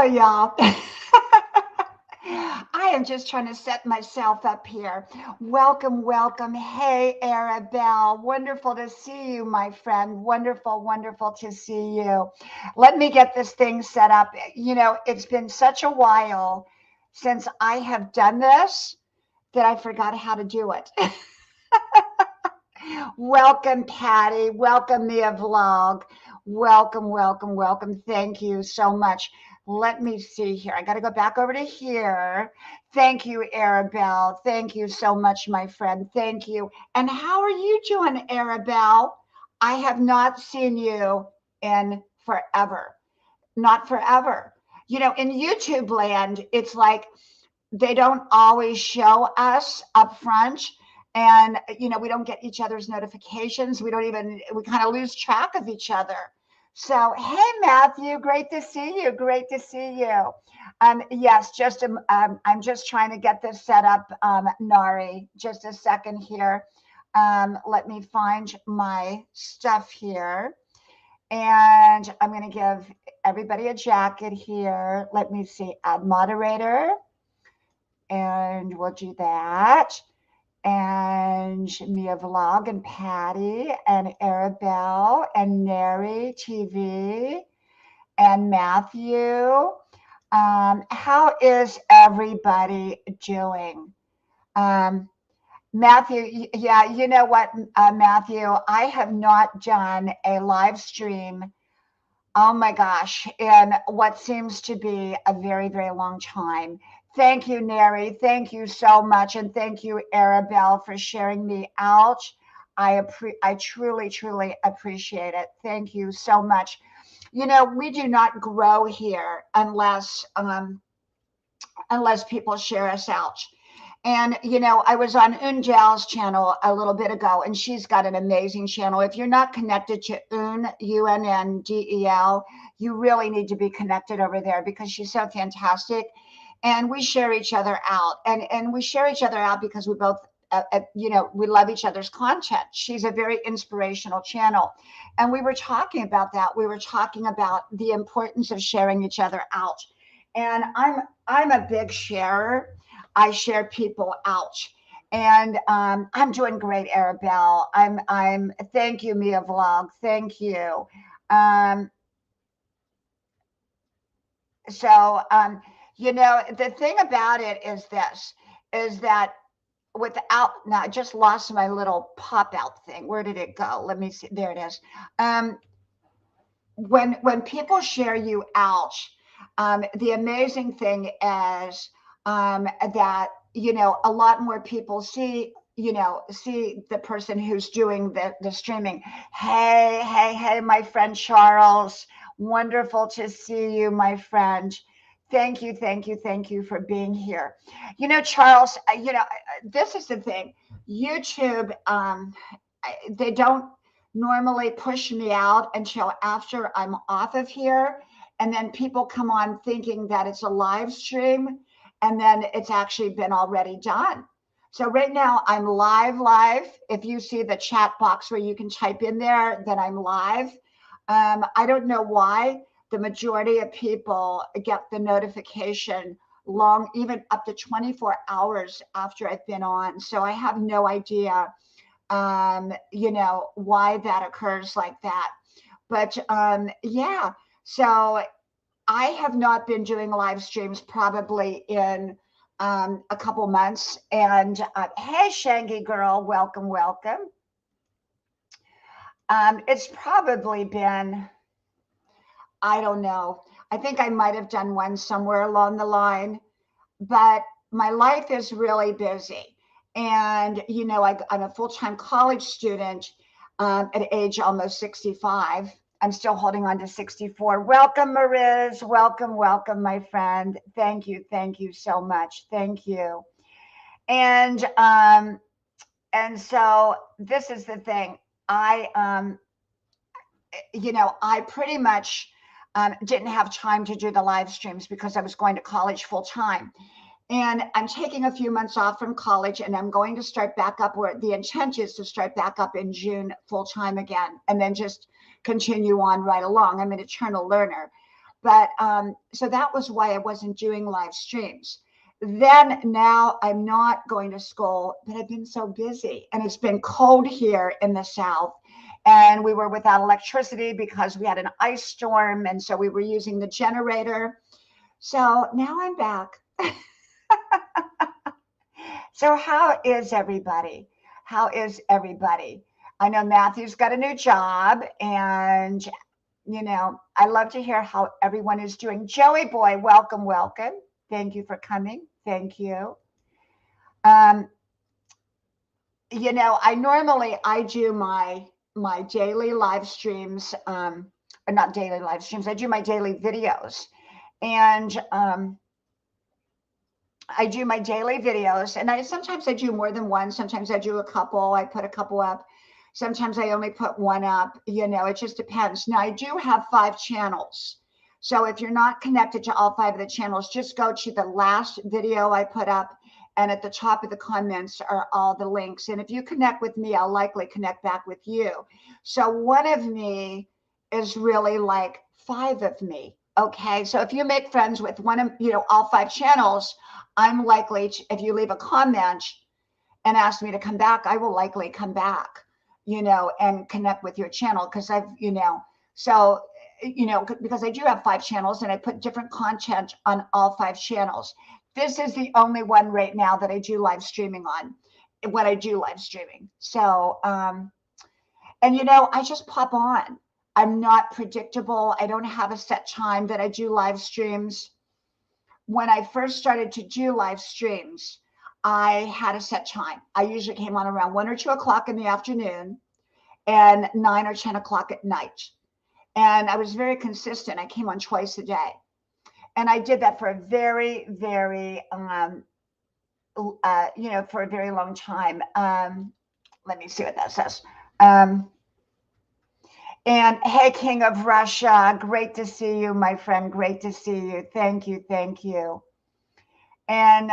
y'all. I am just trying to set myself up here. Welcome, welcome. Hey, Arabelle. Wonderful to see you, my friend. Wonderful, wonderful to see you. Let me get this thing set up. It's been such a while since I have done this that I forgot how to do it. Welcome, Patty. Welcome, Mia Vlog. Welcome, welcome, welcome. Thank you so much. Let me see here. I got to go back over to here. Thank you, Arabelle. Thank you so much, my friend. Thank you. And how are you doing, Arabelle? I have not seen you in forever. Not forever. In YouTube land, it's like they don't always show us up front, and we don't get each other's notifications. We kind of lose track of each other. So hey, Matthew, great to see you. Great to see you. Yes, I'm just trying to get this set up. Nari, just a second here. Let me find my stuff here, and I'm going to give everybody a jacket here. Let me see, add moderator, and we'll do that. And Mia Vlog and Patty and Arabelle and Neri TV and Matthew. How is everybody doing? Matthew, yeah, you know what, Matthew, I have not done a live stream, oh my gosh, in what seems to be a very, very long time. Thank you, Neri. Thank you so much. And thank you, Arabelle, for sharing me out. I truly, truly appreciate it. Thank you so much. We do not grow here unless people share us out. And, I was on Unjal's channel a little bit ago, and she's got an amazing channel. If you're not connected to Unnndel, you really need to be connected over there because she's so fantastic. And we share each other out. And we share each other out because we both, we love each other's content. She's a very inspirational channel. And we were talking about that. We were talking about the importance of sharing each other out. And I'm a big sharer. I share people out, and I'm doing great, Arabelle. I'm. Thank you, Mia Vlog. Thank you. Um, the thing about it is that without now, I just lost my little pop out thing. Where did it go? Let me see. There it is. When people share you out, the amazing thing is that a lot more people see the person who's doing the streaming. Hey, my friend Charles, wonderful to see you, my friend. Thank you, thank you, thank you for being here. Charles, this is the thing. YouTube, they don't normally push me out until after I'm off of here, and then people come on thinking that it's a live stream, and then it's actually been already done. So right now I'm live. If you see the chat box where you can type in there, then I'm live. I don't know why the majority of people get the notification even up to 24 hours after I've been on. So I have no idea, why that occurs like that. But yeah, so I have not been doing live streams probably in a couple months. And hey, Shangy girl, welcome, welcome. It's probably been, I don't know. I think I might have done one somewhere along the line, but my life is really busy. And, I'm a full-time college student at age almost 65. I'm still holding on to 64. Welcome, Mariz. Welcome, welcome, my friend. Thank you so much. Thank you. And so this is the thing. I pretty much didn't have time to do the live streams because I was going to college full time. And I'm taking a few months off from college, and I'm going to start back up where the intent is to start back up in June full time again, and then just continue on right along. I'm an eternal learner. But so that was why I wasn't doing live streams. Then now I'm not going to school, but I've been so busy and it's been cold here in the South. And we were without electricity because we had an ice storm. And so we were using the generator. So now I'm back. So how is everybody? How is everybody? I know Matthew's got a new job, and I love to hear how everyone is doing. Joey boy, welcome, welcome. Thank you for coming. Thank you. Um, I do my daily live streams, or not daily live streams. I do my daily videos, and I do my daily videos, and sometimes I do more than one. Sometimes I do a couple. I put a couple up. Sometimes I only put one up. It just depends. Now I do have 5 channels. So if you're not connected to all 5 of the channels, just go to the last video I put up, and at the top of the comments are all the links. And if you connect with me, I'll likely connect back with you. So one of me is really like 5 of me. Okay. So if you make friends with one of, all 5 channels, I'm likely to, if you leave a comment and ask me to come back, I will likely come back, and connect with your channel. Cause so, because I do have 5 channels and I put different content on all 5 channels. This is the only one right now that I do live streaming on, when I do live streaming. So, and I just pop on. I'm not predictable. I don't have a set time that I do live streams. When I first started to do live streams, I had a set time. I usually came on around 1 or 2 o'clock in the afternoon and 9 or 10 o'clock at night. And I was very consistent. I came on twice a day. And I did that for a very, very, for a very long time. Let me see what that says. And hey, King of Russia, great to see you, my friend. Great to see you. Thank you. Thank you. And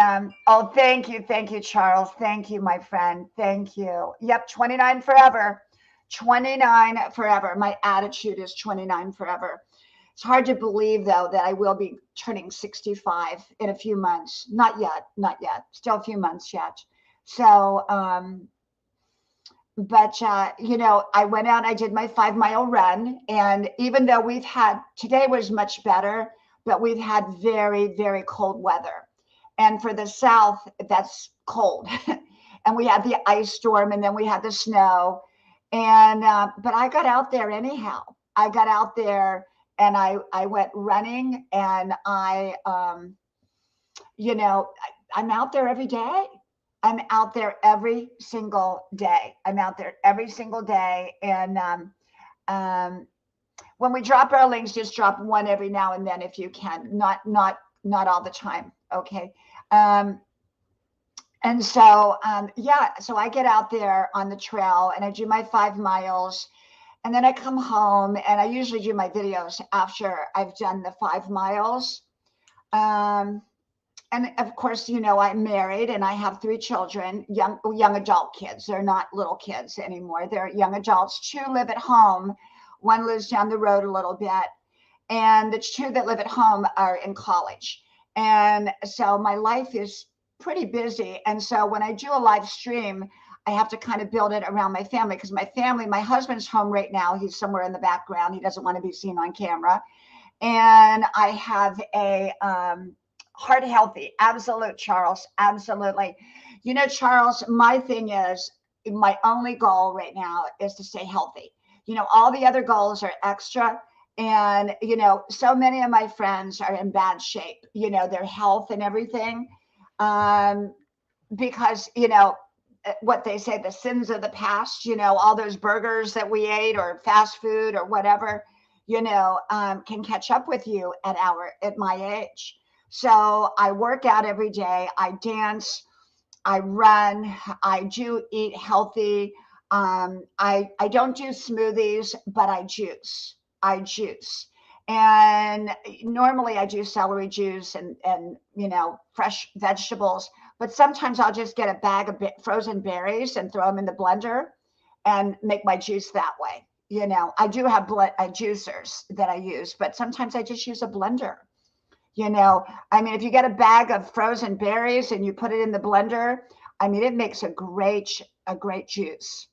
thank you, Charles. Thank you, my friend. Thank you. Yep, 29 forever. 29 forever. My attitude is 29 forever. It's hard to believe, though, that I will be turning 65 in a few months. Not yet. Still a few months yet. So, but I went out, I did my 5-mile run. And even though today was much better, but we've had very, very cold weather. And for the South, that's cold. And we had the ice storm, and then we had the snow. And, but I got out there anyhow. I got out there and I went running, and I'm out there every day. I'm out there every single day. I'm out there every single day. And when we drop our links, just drop one every now and then if you can. Not all the time. Okay. And so, so I get out there on the trail and I do my 5 miles, and then I come home, and I usually do my videos after I've done the 5 miles. And of course, I'm married and I have 3 children, young adult kids. They're not little kids anymore. They're young adults. 2 live at home. 1 lives down the road a little bit. And the 2 that live at home are in college. And so my life is pretty busy. And so when I do a live stream, I have to kind of build it around my family, because my husband's home right now. He's somewhere in the background. He doesn't want to be seen on camera. And I have a heart healthy. Absolute, Charles. Absolutely. Charles, my thing is, my only goal right now is to stay healthy. All the other goals are extra. And, so many of my friends are in bad shape, their health and everything. Because, what they say, the sins of the past, all those burgers that we ate or fast food or whatever, can catch up with you at my age. So I work out every day. I dance, I run, I do eat healthy. I don't do smoothies, but I juice. And normally I do celery juice and fresh vegetables, but sometimes I'll just get a bag of frozen berries and throw them in the blender and make my juice that way. You know, I do have juicers that I use, but sometimes I just use a blender. You know, I mean, if you get a bag of frozen berries and you put it in the blender, I mean, it makes a great juice.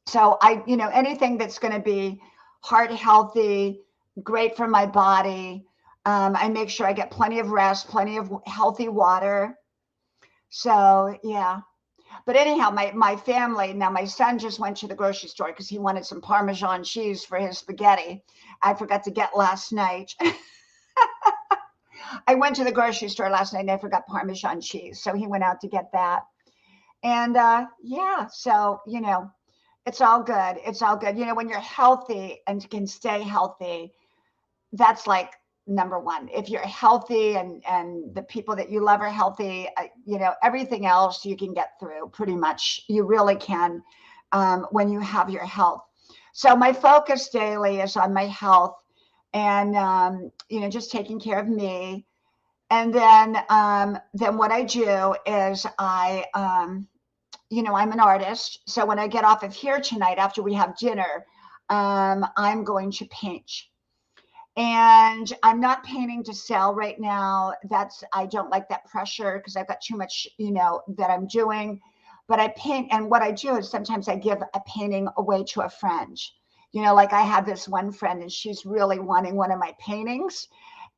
So you know, anything that's going to be heart healthy, great for my body. I make sure I get plenty of rest, plenty of healthy water. So yeah. But anyhow, my family, now my son just went to the grocery store because he wanted some Parmesan cheese for his spaghetti. I forgot to get last night. I went to the grocery store last night and I forgot Parmesan cheese. So he went out to get that. And yeah, so, you know, it's all good. It's all good. You know, when you're healthy and can stay healthy, that's like number one. If you're healthy and the people that you love are healthy, you know, everything else you can get through pretty much. You really can when you have your health. So my focus daily is on my health and, you know, just taking care of me. And then what I do is you know, I'm an artist. So when I get off of here tonight, after we have dinner, I'm going to paint. And I'm not painting to sell right now. I don't like that pressure because I've got too much, you know, that I'm doing. But I paint, and what I do is sometimes I give a painting away to a friend. You know, like I have this one friend and she's really wanting one of my paintings.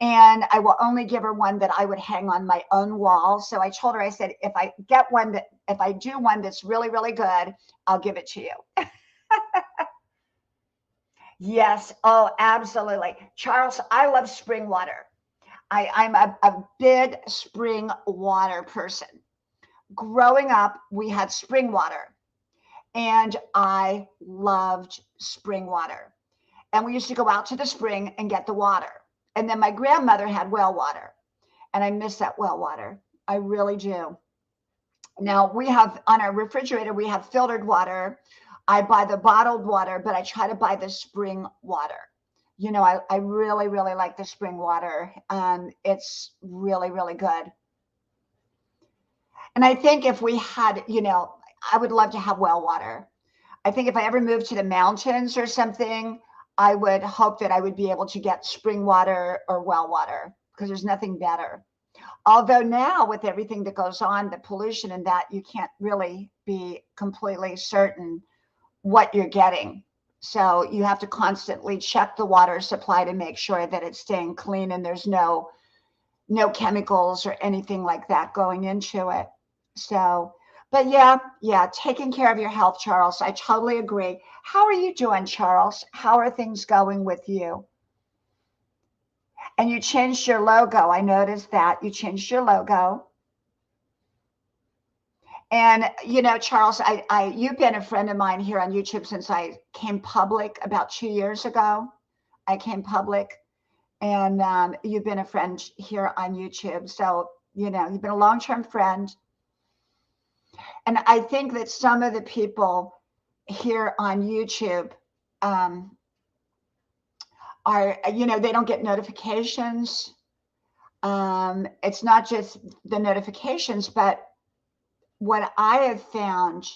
And I will only give her one that I would hang on my own wall. So I told her, I said, if I do one that's really, really good, I'll give it to you. Yes. Oh, absolutely. Charles, I love spring water. I'm a big spring water person. Growing up, we had spring water and I loved spring water. And we used to go out to the spring and get the water. And then my grandmother had well water and I miss that well water. I really do. Now we have on our refrigerator, we have filtered water. I buy the bottled water, but I try to buy the spring water. You know, I really, really like the spring water. It's really, really good. And I think if we had, you know, I would love to have well water. I think if I ever moved to the mountains or something, I would hope that I would be able to get spring water or well water because there's nothing better. Although now with everything that goes on, the pollution and that, you can't really be completely certain what you're getting. So you have to constantly check the water supply to make sure that it's staying clean and there's no chemicals or anything like that going into it. So, but yeah, taking care of your health, Charles. I totally agree. How are you doing, Charles? How are things going with you? And you changed your logo. I noticed that you changed your logo. And you know, Charles, you've been a friend of mine here on YouTube since I came public about 2 years ago. I came public, and you've been a friend here on YouTube. So you know, you've been a long-term friend. And I think that some of the people here on YouTube are, you know, they don't get notifications. It's not just the notifications, but what I have found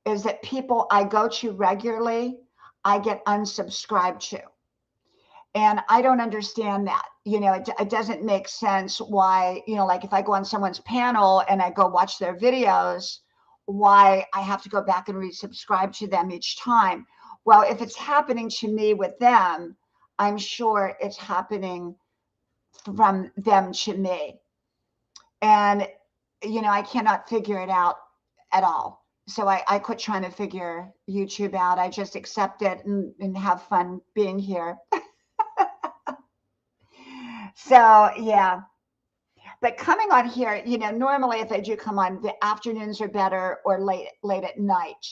is that people I go to regularly, I get unsubscribed to. And I don't understand that. You know, it doesn't make sense why, you know, like if I go on someone's panel and I go watch their videos, why I have to go back and resubscribe to them each time. Well, if it's happening to me with them, I'm sure it's happening from them to me. And, you know, I cannot figure it out at all. So I quit trying to figure YouTube out. I just accept it and have fun being here. So, yeah. But coming on here, you know, normally if I do come on, the afternoons are better or late at night.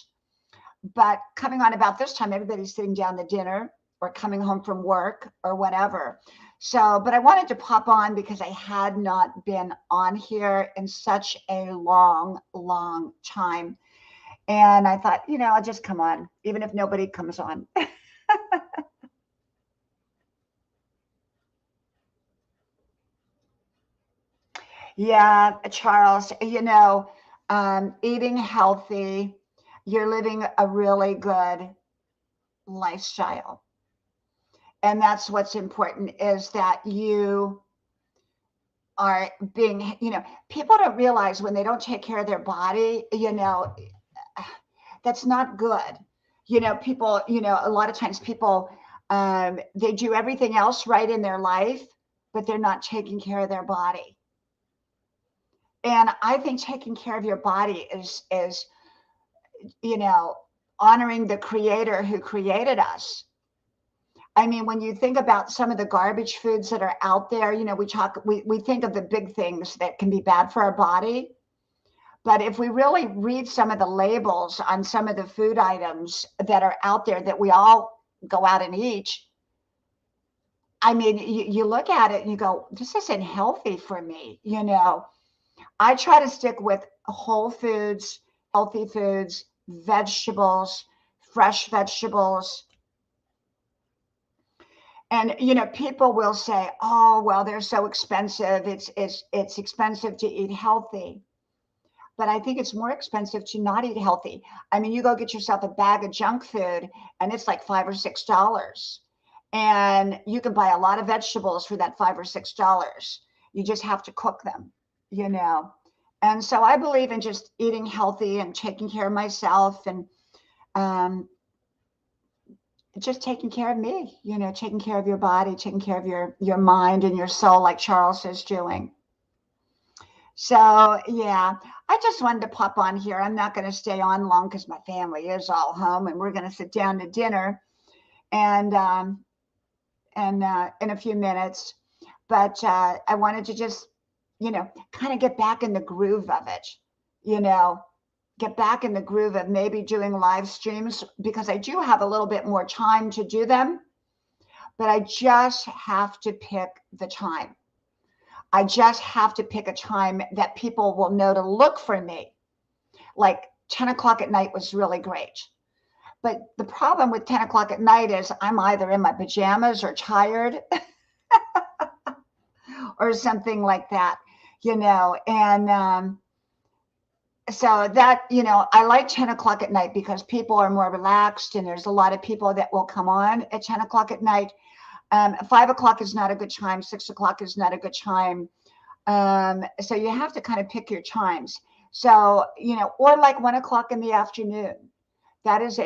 But coming on about this time, everybody's sitting down to dinner or coming home from work or whatever. So, but I wanted to pop on because I had not been on here in such a long, long time. And I thought, you know, I'll just come on, even if nobody comes on. Yeah, Charles, you know, eating healthy, you're living a really good lifestyle. And that's what's important, is that you are being, people don't realize when they don't take care of their body, that's not good. People, a lot of times people, they do everything else right in their life, but they're not taking care of their body. And I think taking care of your body is, honoring the creator who created us. I mean, when you think about some of the garbage foods that are out there, we think of the big things that can be bad for our body. But if we really read some of the labels on some of the food items that are out there that we all go out and eat, I mean, you look at it and you go, this isn't healthy for me. I try to stick with whole foods, healthy foods, vegetables, fresh vegetables. And people will say, oh, well, they're so expensive. It's expensive to eat healthy. But I think it's more expensive to not eat healthy. I mean, you go get yourself a bag of junk food and it's like $5 or $6. And you can buy a lot of vegetables for that $5 or $6. You just have to cook them, And so I believe in just eating healthy and taking care of myself, and just taking care of me, taking care of your body, taking care of your mind and your soul, like Charles is doing. So, yeah, I just wanted to pop on here. I'm not going to stay on long because my family is all home and we're going to sit down to dinner and in a few minutes. But I wanted to just, kind of get back in the groove of it, get back in the groove of maybe doing live streams, because I do have a little bit more time to do them, but I just have to pick the time. I just have to pick a time that people will know to look for me. Like 10 o'clock at night was really great. But the problem with 10 o'clock at night is I'm either in my pajamas or tired or something like that, and so that, I like 10 o'clock at night because people are more relaxed and there's a lot of people that will come on at 10 o'clock at night. 5 o'clock is not a good time. 6 o'clock is not a good time. So you have to kind of pick your times. So, or like 1 o'clock in the afternoon. That is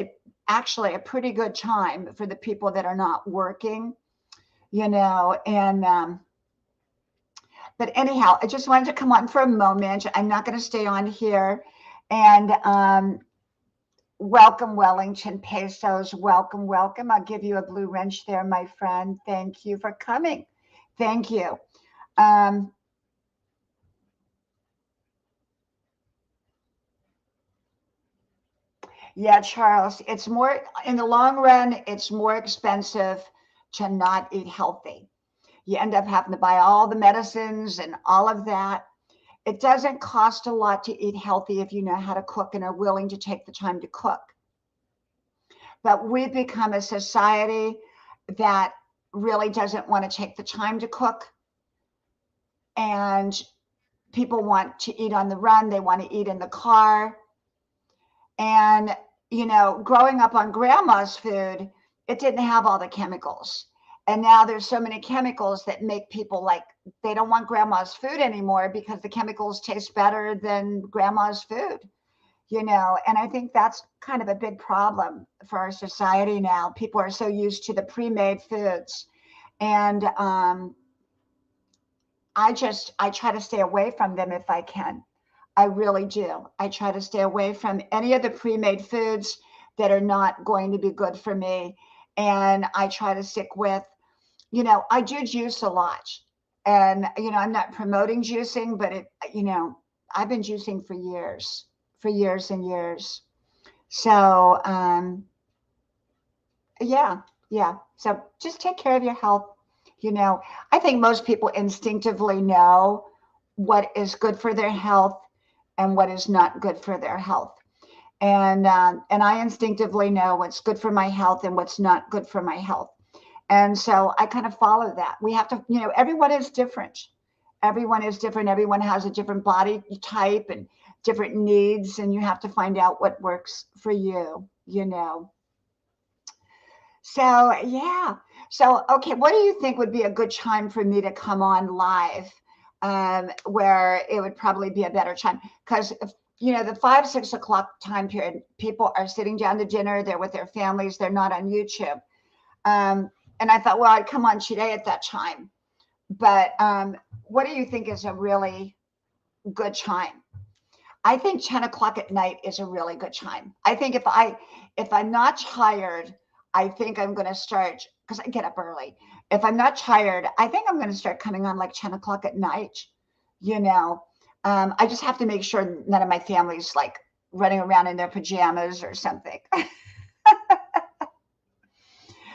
actually a pretty good time for the people that are not working, and but anyhow, I just wanted to come on for a moment. I'm not going to stay on here. And welcome, Wellington Pesos. Welcome, welcome. I'll give you a blue wrench there, my friend. Thank you for coming. Thank you. Yeah, Charles, it's more, in the long run, it's more expensive to not eat healthy. You end up having to buy all the medicines and all of that. It doesn't cost a lot to eat healthy if you know how to cook and are willing to take the time to cook. But we've become a society that really doesn't want to take the time to cook. And people want to eat on the run. They want to eat in the car. And, growing up on grandma's food, it didn't have all the chemicals. And now there's so many chemicals that make people like, they don't want grandma's food anymore because the chemicals taste better than grandma's food, and I think that's kind of a big problem for our society now. People are so used to the pre-made foods. And I try to stay away from them if I can. I really do. I try to stay away from any of the pre-made foods that are not going to be good for me. And I try to stick with, I do juice a lot. And, I'm not promoting juicing, but I've been juicing for years and years. So, yeah. So just take care of your health. I think most people instinctively know what is good for their health and what is not good for their health. And I instinctively know what's good for my health and what's not good for my health. And so I kind of follow that. We have to, everyone is different. Everyone is different. Everyone has a different body type and different needs, and you have to find out what works for you, So, yeah. So, okay, what do you think would be a good time for me to come on live? Where it would probably be a better time because the 5, 6 o'clock time period, people are sitting down to dinner. They're with their families. They're not on YouTube. And I thought, well, I'd come on today at that time. But what do you think is a really good time? I think 10 o'clock at night is a really good time. I think if I'm not tired, I think I'm going to start because I get up early. If I'm not tired, I think I'm going to start coming on like 10 o'clock at night. You know, I just have to make sure none of my family's like running around in their pajamas or something.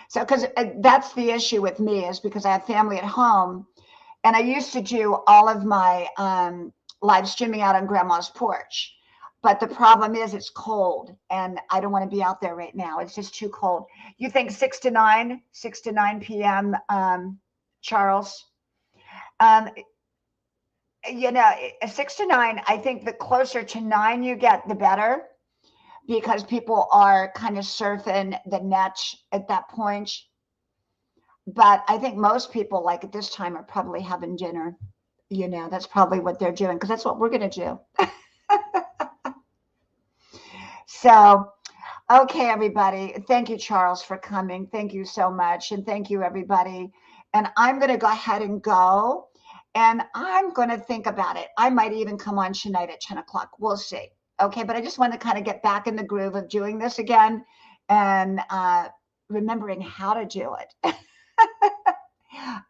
So, because that's the issue with me is because I have family at home, and I used to do all of my live streaming out on grandma's porch. But the problem is it's cold and I don't want to be out there right now. It's just too cold. You think 6 to 9 p.m., Charles? Um, 6 to 9, I think the closer to 9 you get, the better because people are kind of surfing the net at that point. But I think most people, like at this time, are probably having dinner. That's probably what they're doing because that's what we're going to do. So, okay, everybody. Thank you, Charles, for coming. Thank you so much. And thank you, everybody. And I'm going to go ahead and go. And I'm going to think about it. I might even come on tonight at 10 o'clock. We'll see. Okay, but I just want to kind of get back in the groove of doing this again and remembering how to do it.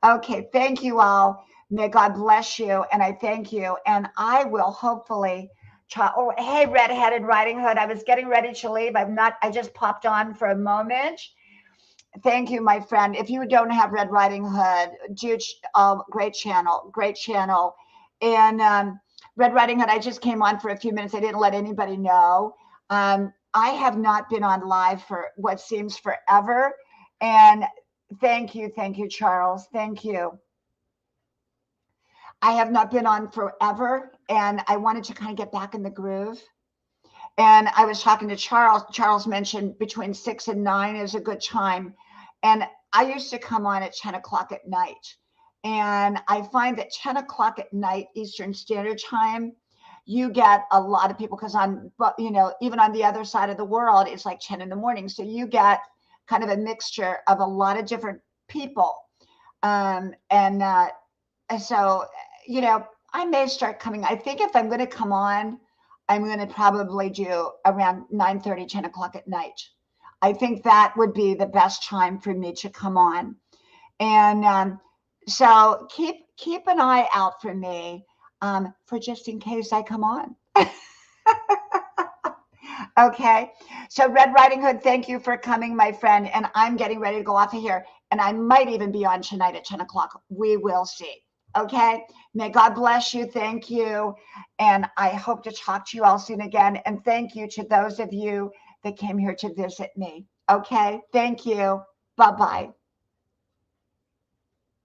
Okay, thank you all. May God bless you, and I thank you. And I will hopefully try. Oh, hey, Red-Headed Riding Hood. I was getting ready to leave. I just popped on for a moment. Thank you, my friend. If you don't have Red Riding Hood, great channel, great channel. And Red Riding Hood, I just came on for a few minutes. I didn't let anybody know. I have not been on live for what seems forever. And thank you, Charles. Thank you. I have not been on forever, and I wanted to kind of get back in the groove. And I was talking to Charles. Charles mentioned between 6 and 9 is a good time. And I used to come on at 10 o'clock at night. And I find that 10 o'clock at night, Eastern Standard Time, you get a lot of people because even on the other side of the world, it's like 10 in the morning. So you get kind of a mixture of a lot of different people. So, I may start coming. I think if I'm going to come on, I'm going to probably do around 9:30, 10 o'clock at night. I think that would be the best time for me to come on. And so keep an eye out for me for just in case I come on. Okay. So Red Riding Hood, thank you for coming, my friend. And I'm getting ready to go off of here. And I might even be on tonight at 10 o'clock. We will see. Okay. May God bless you. Thank you. And I hope to talk to you all soon again. And thank you to those of you that came here to visit me. Okay. Thank you. Bye-bye.